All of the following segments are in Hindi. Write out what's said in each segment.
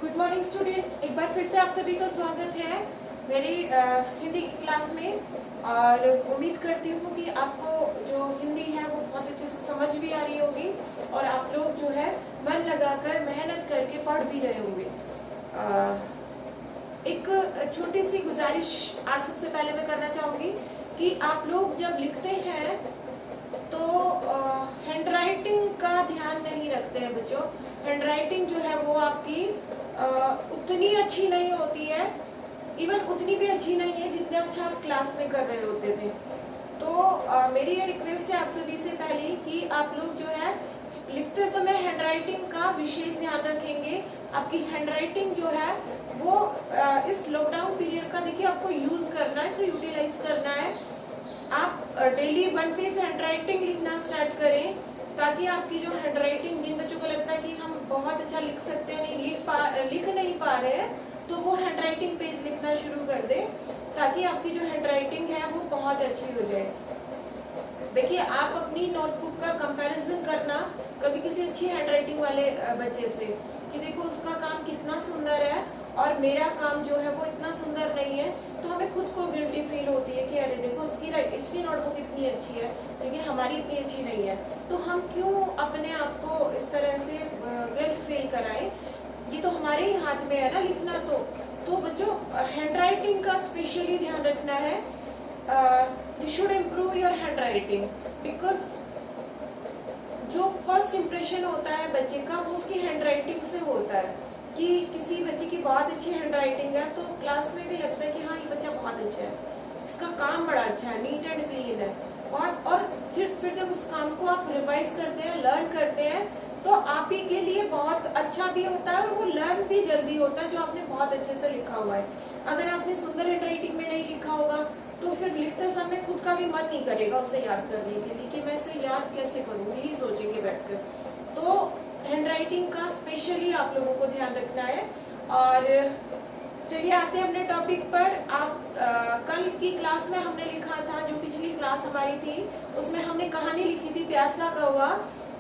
गुड मॉर्निंग स्टूडेंट, एक बार फिर से आप सभी का स्वागत है मेरी हिंदी की क्लास में। और उम्मीद करती हूँ कि आपको जो हिंदी है वो बहुत अच्छे से समझ भी आ रही होगी और आप लोग जो है मन लगाकर मेहनत करके पढ़ भी रहे होंगे। एक छोटी सी गुजारिश आज सबसे पहले मैं करना चाहूँगी कि आप लोग जब लिखते हैं तो हैंड राइटिंग का ध्यान नहीं रखते हैं बच्चों। हैंड राइटिंग जो है वो आपकी उतनी अच्छी नहीं होती है, इवन उतनी भी अच्छी नहीं है जितने अच्छा आप क्लास में कर रहे होते थे। तो मेरी ये रिक्वेस्ट है आप सभी से पहले कि आप लोग जो है लिखते समय हैंड राइटिंग का विशेष ध्यान रखेंगे। आपकी हैंड राइटिंग जो है वो इस लॉकडाउन पीरियड का देखिए आपको यूज करना है, इसे यूटिलाइज करना है। आप डेली 1 पेज हैंड राइटिंग लिखना स्टार्ट करें ताकि आपकी जो हैंड राइटिंग, जिन बच्चों को लगता है कि हम बहुत अच्छा लिख सकते हैं, लिख नहीं पा रहे हैं, तो वो हैंड राइटिंग पेज लिखना शुरू कर दे ताकि आपकी जो हैंड राइटिंग है वो बहुत अच्छी हो जाए। देखिए आप अपनी नोटबुक का कंपैरिजन करना कभी किसी अच्छी हैंड राइटिंग वाले बच्चे से कि देखो उसका काम कितना सुंदर है और मेरा काम जो है वो इतना सुंदर नहीं है, तो हमें खुद को गिल्टी फील होती है कि अरे देखो इसकी नोटबुक इतनी अच्छी है लेकिन हमारी इतनी अच्छी नहीं है। तो हम क्यों अपने आप को इस तरह से गिल्ट फील कराएं? ये तो हमारे ही हाथ में है ना लिखना। तो बच्चों हैंड राइटिंग का स्पेशली ध्यान रखना है। You should improve your hand writing because जो फर्स्ट इम्प्रेशन होता है बच्चे का वो उसकी हैंड राइटिंग से होता है। कि किसी बच्चे की बहुत अच्छी हैंड राइटिंग है तो क्लास में भी लगता है कि हाँ ये बच्चा बहुत अच्छा है, इसका काम बड़ा अच्छा है, नीट एंड क्लीन है बहुत। और फिर जब उस काम को आप रिवाइज करते हैं, लर्न करते हैं, तो आप ही के लिए बहुत अच्छा भी होता है और वो लर्न भी जल्दी होता है जो आपने बहुत अच्छे से लिखा हुआ है। अगर आपने सुंदर हैंड राइटिंग में नहीं लिखा होगा तो फिर लिखते समय खुद का भी मन नहीं करेगा उसे याद करने के लिए कि मैं इसे याद कैसे करूँ, यही सोचेंगे बैठकर। तो हैंड राइटिंग का स्पेशली आप लोगों को ध्यान रखना है। और चलिए आते हैं अपने टॉपिक पर। आप कल की क्लास में हमने लिखा था, जो पिछली क्लास हमारी थी उसमें हमने कहानी लिखी थी प्यासा कौवा,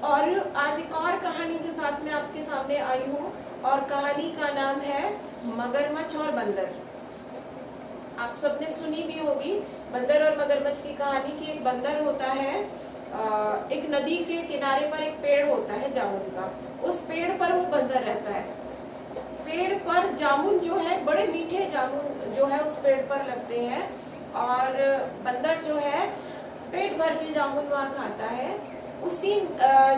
और आज एक और कहानी के साथ मैं आपके सामने आई हूँ और कहानी का नाम है मगरमच्छ और बंदर। आप सबने सुनी भी होगी बंदर और मगरमच्छ की कहानी की। एक बंदर होता है, एक नदी के किनारे पर एक पेड़ होता है जामुन का, उस पेड़ पर वो बंदर रहता है। पेड़ पर जामुन जो है, बड़े मीठे जामुन जो है उस पेड़ पर लगते हैं और बंदर जो है पेट भर के जामुन वहां खाता है। उसी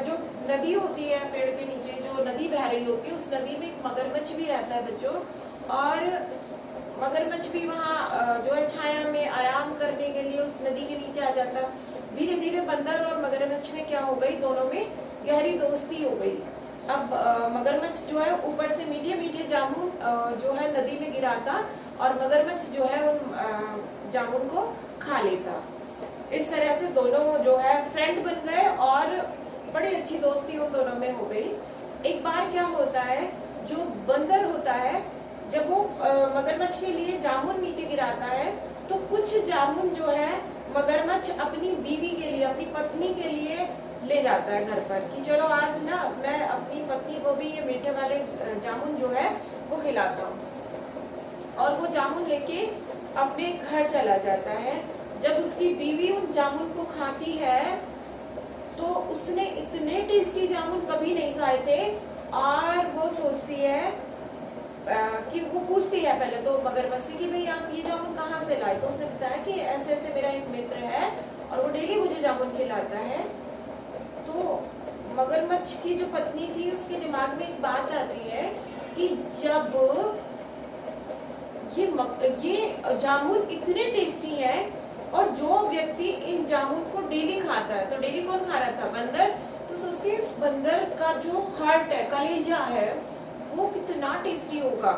जो नदी होती है पेड़ के नीचे, जो नदी बह रही होती है, उस नदी में एक मगरमच्छ भी रहता है बच्चों। और मगरमच्छ भी वहाँ जो है छाया में आराम करने के लिए उस नदी के नीचे आ जाता। धीरे धीरे बंदर और मगरमच्छ में क्या हो गई, दोनों में गहरी दोस्ती हो गई। अब मगरमच्छ जो है ऊपर से मीठे मीठे जामुन जो है नदी में गिराता और मगरमच्छ जो है उन जामुन को खा लेता। इस तरह से दोनों जो है फ्रेंड बन गए और बड़ी अच्छी दोस्ती उन दोनों में हो गई। एक बार क्या होता है, जो बंदर होता है जब वो मगरमच्छ के लिए जामुन नीचे गिराता है तो कुछ जामुन जो है मगरमच्छ अपनी बीवी के लिए, अपनी पत्नी के लिए ले जाता है घर पर कि चलो आज ना मैं अपनी पत्नी को भी ये मीठे वाले जामुन जो है वो खिलाता हूँ। और वो जामुन लेके अपने घर चला जाता है। जब उसकी बीवी उन जामुन को खाती है तो उसने इतने टेस्टी जामुन कभी नहीं खाए थे और वो सोचती है कि वो पूछती है पहले तो मगरमच्छ से कि भाई आप ये जामुन कहाँ से लाए। तो उसने बताया कि ऐसे ऐसे मेरा एक मित्र है और वो डेली मुझे जामुन खिलाता है। तो मगरमच्छ की जो पत्नी थी उसके दिमाग में एक बात आती है कि जब ये जामुन इतने टेस्टी है और जो व्यक्ति इन जामुन को डेली खाता है, तो डेली कौन खा रहा था, बंदर। तो सोचती है उस बंदर का जो हार्ट है, कलेजा है, वो कितना टेस्टी होगा।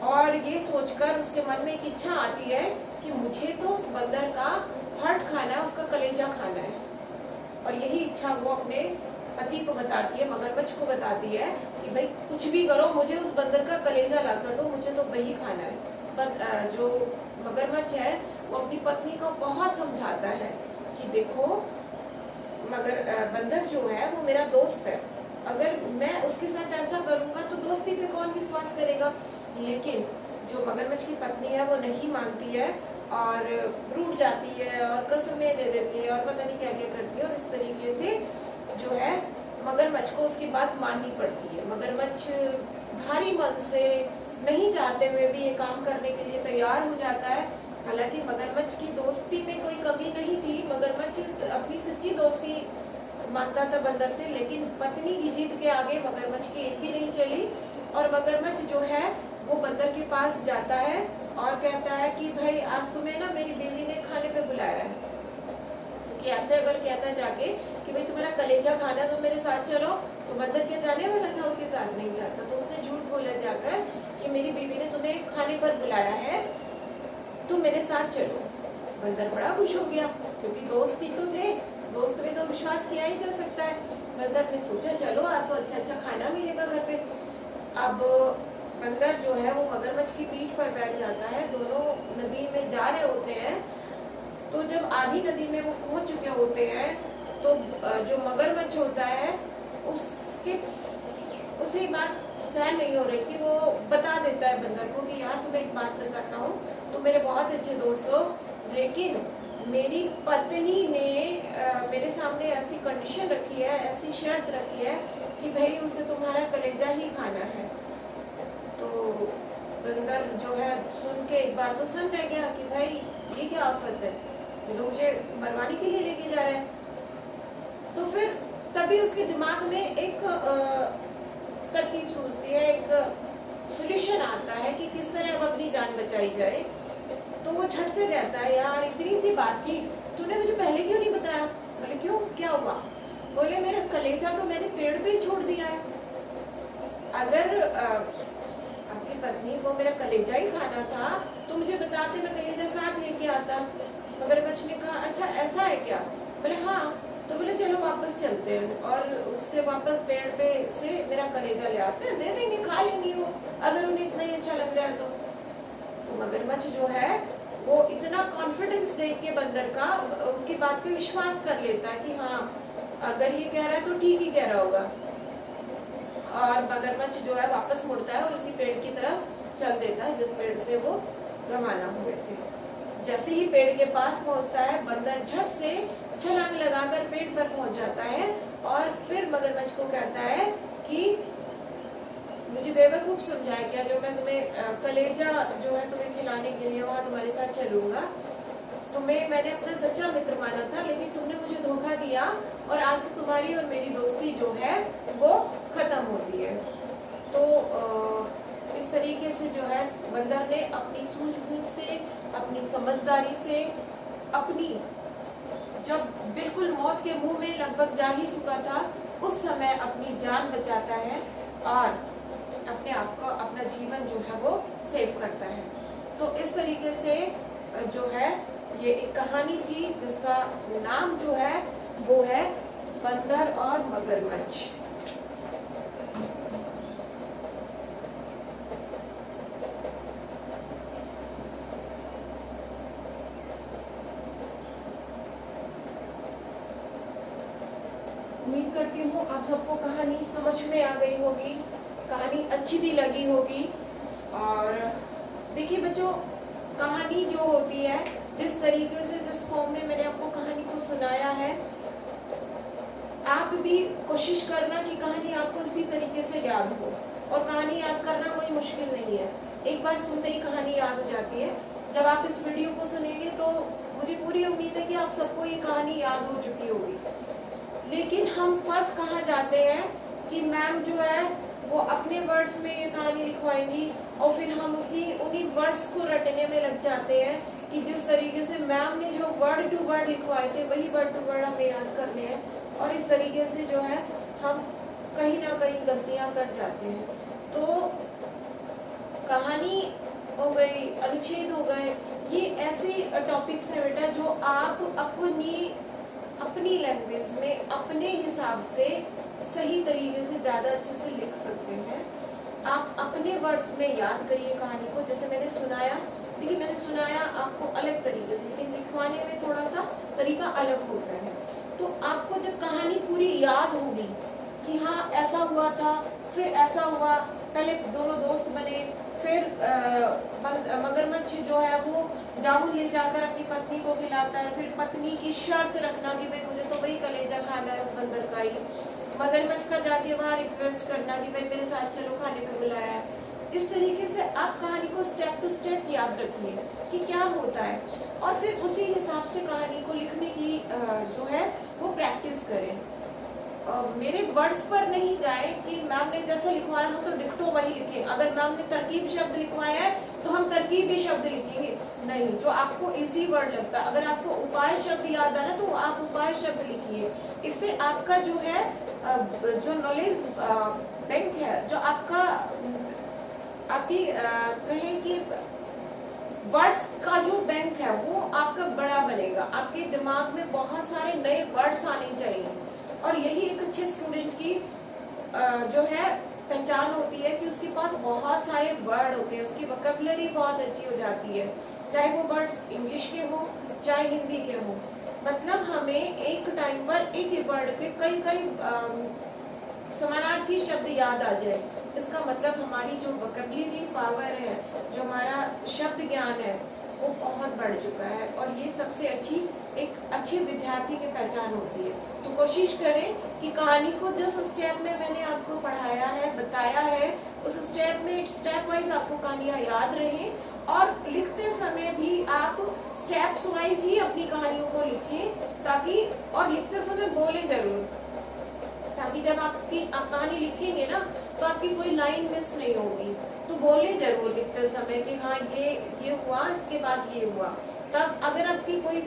और ये सोचकर उसके मन में एक इच्छा आती है कि मुझे तो उस बंदर का हार्ट खाना है, उसका कलेजा खाना है। और यही इच्छा वो अपने पति को बताती है, मगरमच्छ को बताती है कि भाई कुछ भी करो मुझे उस बंदर का कलेजा ला कर दो, मुझे तो वही खाना है। पर जो मगरमच्छ है वो अपनी पत्नी को बहुत समझाता है कि देखो बंदर जो है वो मेरा दोस्त है अगर मैं उसके साथ ऐसा करूंगा तो दोस्ती पे कौन विश्वास करेगा। लेकिन जो मगरमच्छ की पत्नी है वो नहीं मानती है और रूठ जाती है और कसमें दे देती है और पता नहीं क्या क्या करती है, और इस तरीके से जो है मगरमच्छ को उसकी बात माननी पड़ती है। मगरमच्छ भारी मन से नहीं चाहते हुए भी ये काम करने के लिए तैयार हो जाता है। हालांकि मगरमच्छ की दोस्ती में कोई कमी नहीं थी, मगरमच्छ अपनी सच्ची दोस्ती मानता था बंदर से, लेकिन पत्नी की जिद के आगे मगरमच्छ की एक भी नहीं चली। और मगरमच्छ जो है वो बंदर के पास जाता है और कहता है कि भाई आज तुम्हें ना मेरी बीवी ने खाने पे बुलाया है। कि ऐसे अगर कहता है जाके कि भाई तुम्हारा कलेजा खाना तो मेरे साथ चलो, तो बंदर क्या जाने वाला था उसके साथ, नहीं जाता। तो उसने झूठ बोला जाकर कि मेरी बीवी ने तुम्हें खाने पर बुलाया है, तुम मेरे साथ चलो। बंदर बड़ा खुश हो गया क्योंकि दोस्त ही तो थे, दोस्त में तो विश्वास किया ही जा सकता है। बंदर ने सोचा चलो आज तो अच्छा अच्छा खाना मिलेगा घर पे। अब बंदर जो है वो मगरमच्छ की पीठ पर बैठ जाता है, दोनों नदी में जा रहे होते हैं। तो जब आधी नदी में वो पहुंच चुके होते हैं तो जो मगरमच्छ होता है उसे बात सहन नहीं हो रही थी, वो बता देता है बंदर को कि यार तुम्हें एक बात बताता हूँ, तुम मेरे बहुत अच्छे दोस्त हो, लेकिन मेरी पत्नी ने मेरे सामने ऐसी कंडीशन रखी है, ऐसी शर्त रखी है कि भाई उसे तुम्हारा कलेजा ही खाना है। तो बंदर जो है सुन के एक बार तो सन रह गया कि भाई ये क्या आफत है, ये तो मुझे मरवाने के लिए लेके जा रहा है। तो फिर तभी उसके दिमाग में एक तरकीब सूझती है, एक सोल्यूशन आता है कि किस तरह अब अपनी जान बचाई जाए। तो वो झट से कहता है यार इतनी सी बात थी, तूने मुझे पहले क्यों नहीं बताया। बोले क्यों, क्या हुआ। बोले मेरा कलेजा तो मैंने पेड़ पे ही छोड़ दिया है, अगर आपकी पत्नी को मेरा कलेजा ही खाना था तो मुझे बताते, मैं कलेजा साथ लेके आता। मगरमच्छ ने कहा अच्छा ऐसा है क्या। बोले हाँ। तो बोले चलो वापस चलते हैं और उससे वापस पेड़ पे से मेरा कलेजा ले आते हैं, दे देंगे, खा लेंगी वो, अगर उन्हें इतना ही अच्छा लग रहा है तो मगरमच्छ जो है वो इतना कॉन्फिडेंस देख के बंदर का उसकी बात पे विश्वास कर लेता है कि हाँ अगर ये कह रहा है तो ठीक ही कह रहा होगा। और मगरमच्छ जो है वापस मुड़ता है और उसी पेड़ की तरफ चल देता है जिस पेड़ से वो रवाना हुए थे। जैसे ही पेड़ के पास पहुंचता है बंदर झट से छलांग लगाकर पेड़ पर पहुंच जाता है और फिर मगरमच्छ को कहता है कि मुझे बेवकूफ समझाया क्या, जो मैं तुम्हें कलेजा जो है तुम्हें खिलाने के लिए वहां तुम्हारे साथ चलूंगा, मैंने अपना सच्चा मित्र माना था, लेकिन तुमने मुझे धोखा दिया और आज से तुम्हारी और मेरी दोस्ती जो है वो खत्म होती है। तो इस तरीके से जो है बंदर ने अपनी सूझबूझ से, अपनी समझदारी से, अपनी जब बिल्कुल मौत के मुंह में लगभग जा ही चुका था उस समय अपनी जान बचाता है और अपने आप को, अपना जीवन जो है वो सेव करता है। तो इस तरीके से जो है ये एक कहानी थी जिसका नाम जो है वो है बंदर और मगरमच्छ। उम्मीद करती हूँ आप सबको कहानी समझ में आ गई होगी, कहानी अच्छी भी लगी होगी। और देखिए बच्चों, कहानी जो होती है जिस तरीके से, जिस फॉर्म में मैंने आपको कहानी को सुनाया है, आप भी कोशिश करना कि कहानी आपको इसी तरीके से याद हो। और कहानी याद करना कोई मुश्किल नहीं है, एक बार सुनते ही कहानी याद हो जाती है। जब आप इस वीडियो को सुनेंगे तो मुझे पूरी उम्मीद है कि आप सबको ये कहानी याद हो चुकी होगी। लेकिन हम फंस कहाँ जाते हैं कि मैम जो है वो अपने वर्ड्स में ये कहानी लिखवाएंगी और फिर हम उन्हीं वर्ड्स को रटने में लग जाते हैं कि जिस तरीके से मैम ने जो वर्ड टू वर्ड लिखवाए थे वही वर्ड टू वर्ड हमें याद करने हैं। और इस तरीके से जो है हम कहीं ना कहीं गलतियां कर जाते हैं। तो कहानी हो गई, अनुच्छेद हो गए, ये ऐसे टॉपिक्स हैं बेटा जो आप अपनी लैंग्वेज में अपने हिसाब से सही तरीके से ज्यादा अच्छे से लिख सकते हैं। आप अपने वर्ड्स में याद करिए कहानी को, जैसे मैंने सुनाया, देखिए मैंने सुनाया आपको अलग तरीके से, लेकिन लिखवाने में थोड़ा सा तरीका अलग होता है। तो आपको जब कहानी पूरी याद होगी कि हाँ ऐसा हुआ था, फिर ऐसा हुआ, पहले दोनों दोस्त बने, फिर मगरमच्छ जो है वो जामुन ले जाकर अपनी पत्नी को खिलाता है, फिर पत्नी की शर्त रखना कि भाई मुझे तो वही कलेजा खाना है उस बंदर का ही, मगरमच्छ का जाके वहाँ रिक्वेस्ट करना कि भाई मेरे साथ चलो, खाने पे बुलाया है। इस तरीके से आप कहानी को स्टेप टू स्टेप याद रखिए कि क्या होता है, और फिर उसी हिसाब से कहानी को लिखने की जो है वो प्रैक्टिस करें। मेरे वर्ड्स पर नहीं जाए कि मैम ने जैसा लिखवाया हो तो डिक्टो वही लिखें। अगर मैम ने तरकीब शब्द लिखवाया है तो हम तरकीबी शब्द लिखेंगे, नहीं, जो आपको इजी वर्ड लगता है। अगर आपको उपाय शब्द याद आ रहा तो आप उपाय शब्द लिखिए। इससे आपका जो है जो नॉलेज बैंक है, जो आपका आपकी कहें कि वर्ड्स का जो बैंक है वो आपका बड़ा बनेगा। आपके दिमाग में बहुत सारे नए वर्ड्स आने चाहिए, और यही एक अच्छे स्टूडेंट की जो है पहचान होती है कि उसके पास बहुत सारे वर्ड होते हैं, उसकी वोकैबुलरी बहुत अच्छी हो जाती है, चाहे वो वर्ड्स इंग्लिश के हो चाहे हिंदी के हो। मतलब हमें एक टाइम पर एक ही वर्ड के कई कई समानार्थी शब्द याद आ जाए, इसका मतलब हमारी जो वोकैबुलरी पावर है, जो हमारा शब्द ज्ञान है वो बहुत बढ़ चुका है, और ये सबसे अच्छी एक अच्छे विद्यार्थी की पहचान होती है। तो कोशिश करें कि कहानी को जिस स्टेप में मैंने आपको पढ़ाया है, बताया है, उस स्टेप में स्टेप वाइज आपको कहानियां याद रहें, और लिखते समय भी आप स्टेप्स वाइज ही अपनी कहानियों को लिखें, ताकि, और लिखते समय बोले जरूर, ताकि जब आपकी आप कहानी लिखेंगे ना तो आपकी कोई लाइन मिस नहीं होगी। तो बोले जरूर लिखते समय कि हाँ ये हुआ, इसके बाद ये हुआ। तब अगर आपकी कोई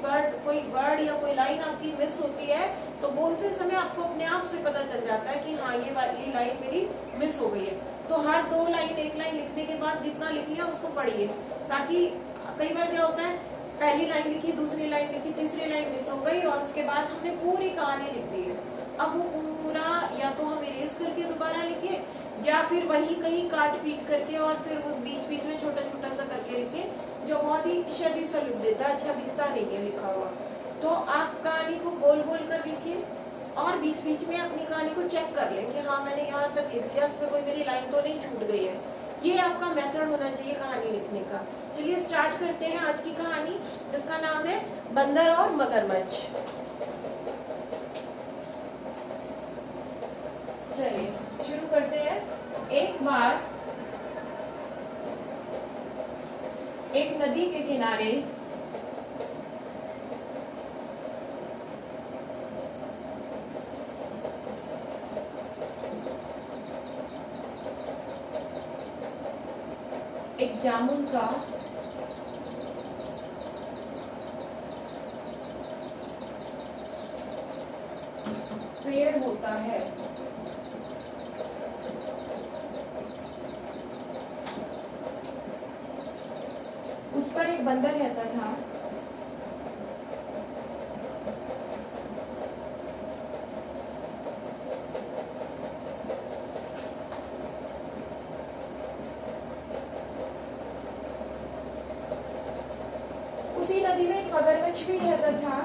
वर्ड या कोई लाइन आपकी मिस होती है तो बोलते समय आपको अपने आप से पता चल जाता है कि हाँ ये लाइन मेरी मिस हो गई है। तो हर दो लाइन, एक लाइन लिखने के बाद जितना लिख लिया उसको पढ़िए, ताकि कई बार क्या होता है, पहली लाइन लिखी, दूसरी लाइन लिखी, तीसरी लाइन मिस हो गई, और उसके बाद हमने पूरी कहानी लिख दी है। अब वो पूरा या तो हम इरेज करके दोबारा लिखे, या फिर वही कहीं काट पीट करके और फिर उस बीच बीच में छोटा छोटा सा करके लिखे, जो बहुत ही शबीह सा लुक देता है, अच्छा दिखता नहीं है लिखा हुआ। तो आप कहानी को बोल बोल कर लिखिए, और बीच बीच में अपनी कहानी को चेक कर लें कि हाँ मैंने यहाँ तक लिख दिया, इसमें कोई मेरी लाइन तो नहीं छूट गई है। ये आपका मेथड होना चाहिए कहानी लिखने का। चलिए स्टार्ट करते हैं आज की कहानी, जिसका नाम है बंदर और मगरमच्छ। चलिए शुरू करते हैं। एक बार एक नदी के किनारे एक जामुन का पेड़ होता है। उस पर एक बंदर रहता था। उसी नदी में एक मगरमच्छ भी रहता था।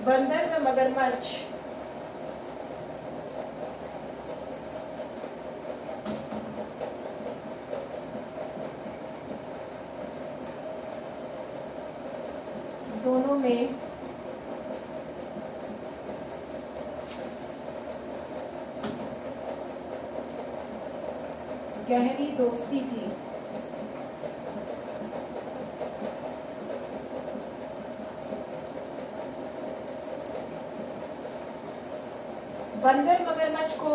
बंदर में मगरमच्छ दोनों में गहरी दोस्ती थी। बंदर मगरमच्छ को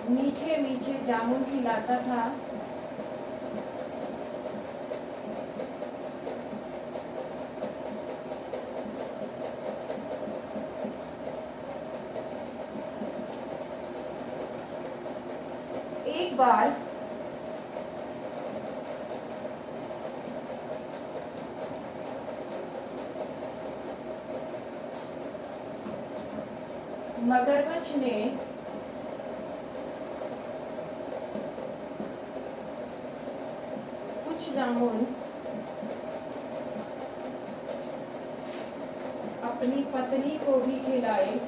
मीठे मीठे जामुन खिलाता था। एक बार मगरमच्छ ने कुछ जामुन अपनी पत्नी को भी खिलाए।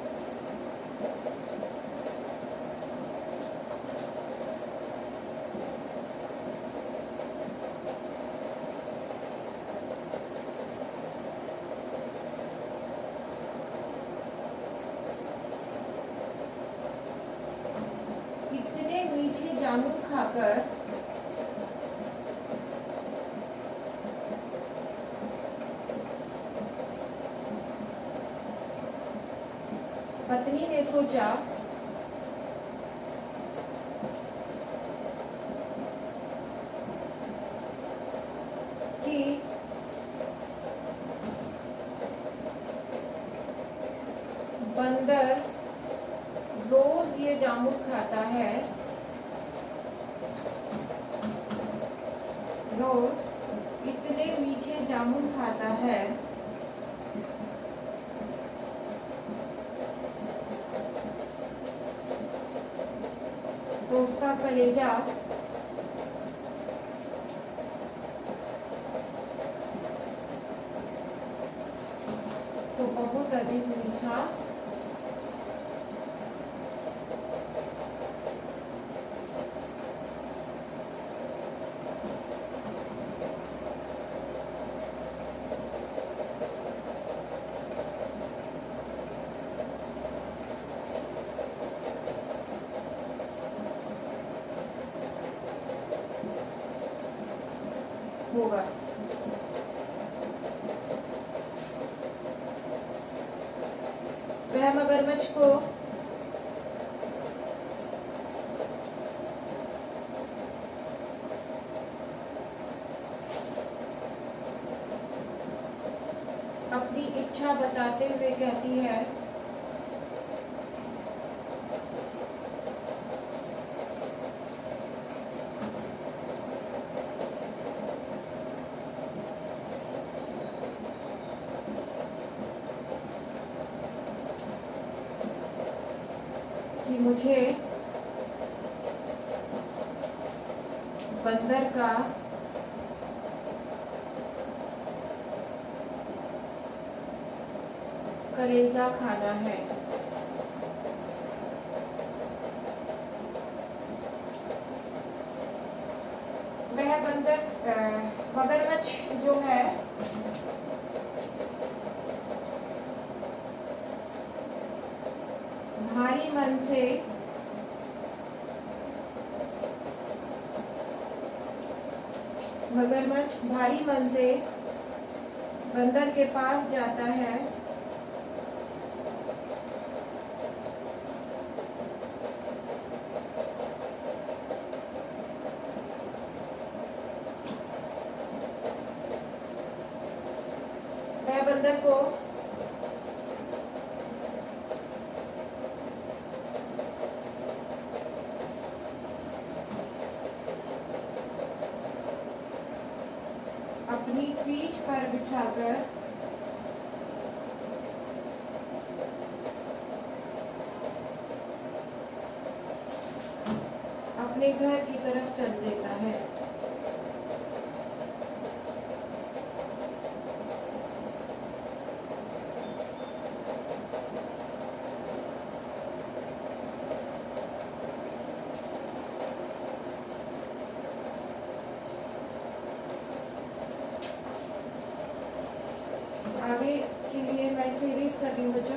इतने मीठे जामुन खाकर पत्नी ने सोचा कि बंदर रोज ये जामुन खाता है, रोज इतने मीठे जामुन खाता है, तो उसका कलेजा तो बहुत अधिक मीठा होगा। वह मगरमच्छ को अपनी इच्छा बताते हुए कहती है कि मुझे बंदर का कलेजा खाना है। वह बंदर मगरमच्छ जो है भारी मन से मगरमच्छ भारी मन से बंदर के पास जाता है वह बंदर को अपनी पीठ पर बिठाकर अपने घर की तरफ चल देता है। आगे के लिए मैं सीरीज कर रही हूँ बच्चों।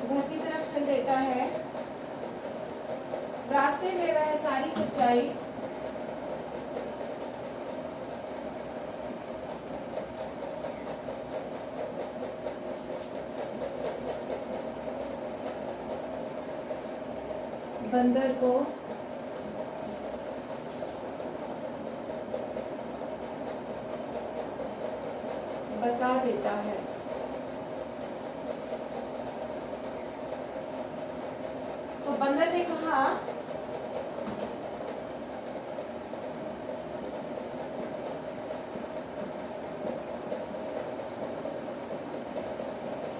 घर की तरफ चल देता है। रास्ते में वह सारी सच्चाई बंदर को बता देता है। तो बंदर ने कहा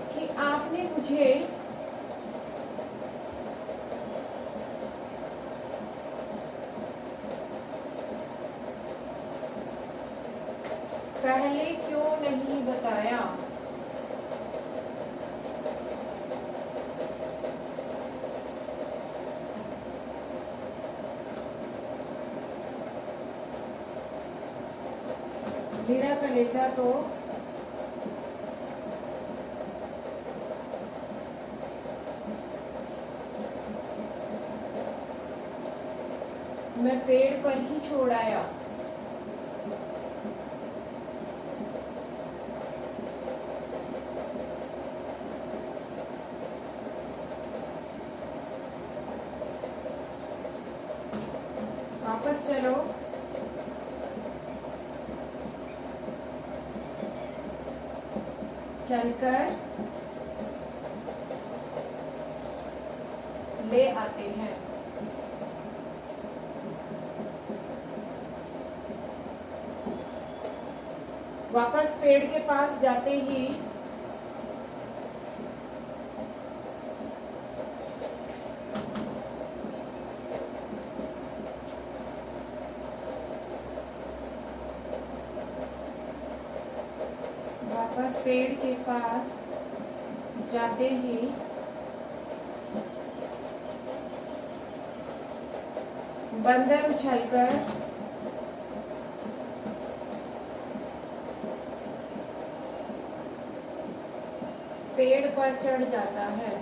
कि आपने मुझे पहले क्यों नहीं बताया। मेरा कलेजा तो मैं पेड़ पर ही छोड़ आया। वापस चलो। चलकर ले आते हैं। वापस पेड़ के पास जाते ही वापस पेड़ के पास जाते ही बंदर उछलकर पेड़ पर चढ़ जाता है।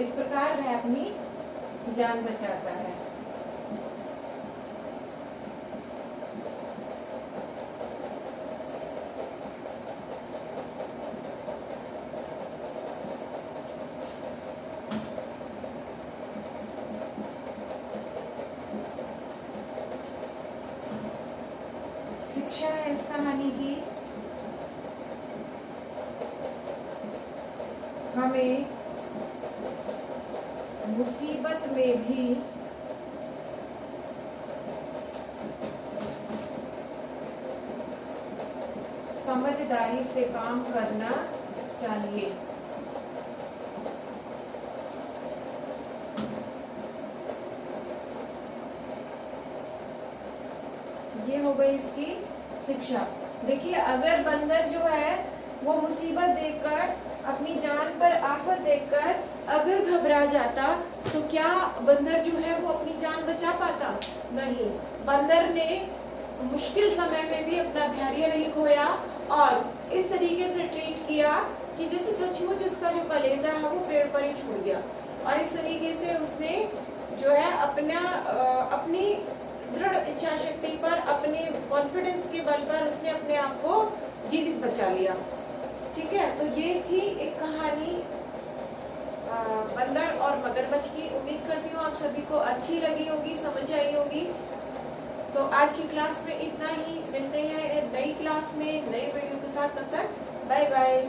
इस प्रकार वह अपनी जान बचाता है। शिक्षा है इस कहानी की, हमें मुसीबत में भी समझदारी से काम करना चाहिए। ये हो गई इसकी शिक्षा। देखिए, अगर बंदर जो है वो मुसीबत देखकर, अपनी जान पर आफत देखकर अगर घबरा जाता तो क्या बंदर जो है वो अपनी जान बचा पाता? नहीं। बंदर ने मुश्किल समय में भी अपना धैर्य नहीं खोया और इस तरीके से ट्रीट किया कि जैसे सचमुच उसका जो कलेजा है वो पेड़ पर ही छूट गया। और इस तरीके से उसने जो है अपनी दृढ़ इच्छा शक्ति पर, अपने कॉन्फिडेंस के बल पर उसने अपने आप को जीवित बचा लिया। ठीक है, तो ये थी एक कहानी बंदर और मगरमच्छ की। उम्मीद करती हूँ आप सभी को अच्छी लगी होगी, समझ आई होगी। तो आज की क्लास में इतना ही। मिलते हैं नई क्लास में नई वीडियो के साथ। तब तक बाय बाय।